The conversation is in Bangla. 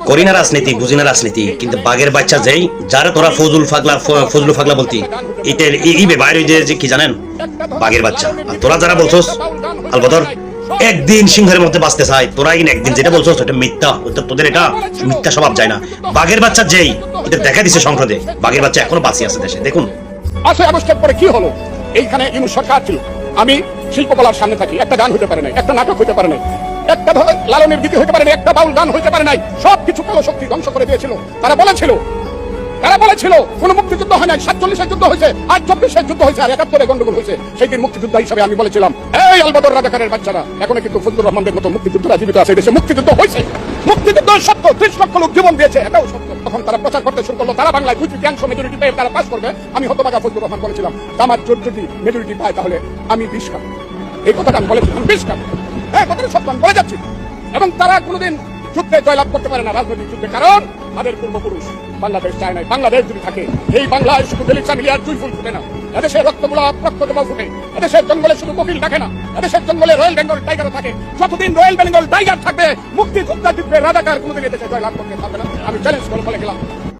করি না রাজনীতি, বুঝি না রাজনীতি, কিন্তু বাঘের বাচ্চা যেই যারা তোরা ফজলু ফাগলা বলতি এটা ইবে বাইরে যে কি জানেন বাঘের বাচ্চা। আর তোরা যারা বলছস আলবদর একদিন সিংহের মধ্যে বাঁচতে চাই, তোরা একদিন যেটা বলছস এটা মিথ্যা, তোদের এটা মিথ্যা স্বভাব যায় না। বাঘের বাচ্চা যেই এটা দেখা দিছে সংসদে, বাঘের বাচ্চা এখনো বাঁচিয়ে আছে দেশে। দেখুন 5 আগস্টের পরে কি হলো, এইখানে ইউনূস সরকার ছিল, আমি শিল্পকলার সামনে থাকি, একটা গান হইতে পারে নাই, একটা নাটক হইতে পারে নাই, একটা লালনের গীতি হইতে পারে নাই, একটা বাউল গান হইতে পারে নাই, সবকিছু কালো শক্তি ধ্বংস করে দিয়েছিল। তারা বলেছিল কোন মুক্তিযুদ্ধ হয় নাই, 47-এর যুদ্ধ হয়েছে, আর 24-এর যুদ্ধ হয়েছে, আর 71-এ গন্ডগোল হয়েছে। সেই দিন মুক্তিযোদ্ধা হিসাবে আমি বলেছিলাম, এই আলবদর রাজাকারের বাচ্চারা, এখন কিন্তু ফজলুর রহমানের মতো মুক্তিযোদ্ধারা জীবিত আছে দেশে, মুক্তিযুদ্ধ হয়েছে, মুক্তিযুদ্ধ সত্য, 30 লক্ষ লোক জীবন দিয়েছে, এটাও সত্য। তখন তারা প্রচার করতে শুরু করলো তারা বাংলায় 2/3 মেজরিটি পেয়ে তারা পাস করবে। আমি হতভাগা ফজলুর রহমান বলেছিলাম, আমার যদি মেজরিটি পায় তাহলে আমি 20 খাবো, এই কথাটা আমি বলেছিলাম, 20 খাবো, হ্যাঁ কথাটা সত্য আমি বলে যাচ্ছি। এবং তারা কোনোদিন যুদ্ধে জয়লাভ করতে পারে না, রাজনৈতিক যুদ্ধে, কারণ তাদের পূর্বপুরুষ বাংলাদেশ চায় নাই। বাংলাদেশ যদি থাকে, এই বাংলায় শুধু বেলিচা মিলিয়ার জুই ফুল ফুটে না, এদেশের রক্তমূলা রক্তজবা ফুটে, এদেশের জঙ্গলে শুধু কোকিল থাকে না, এদেশের জঙ্গলে রয়্যাল বেঙ্গল টাইগারও থাকে। যতদিন রয়্যাল বেঙ্গল টাইগার থাকবে, মুক্তিযোদ্ধা জিতবে, রাজাকার কোনোদিন এদেশে জয়লাভ করতে পারবে না। আমি চ্যালেঞ্জ করে বলে গেলাম।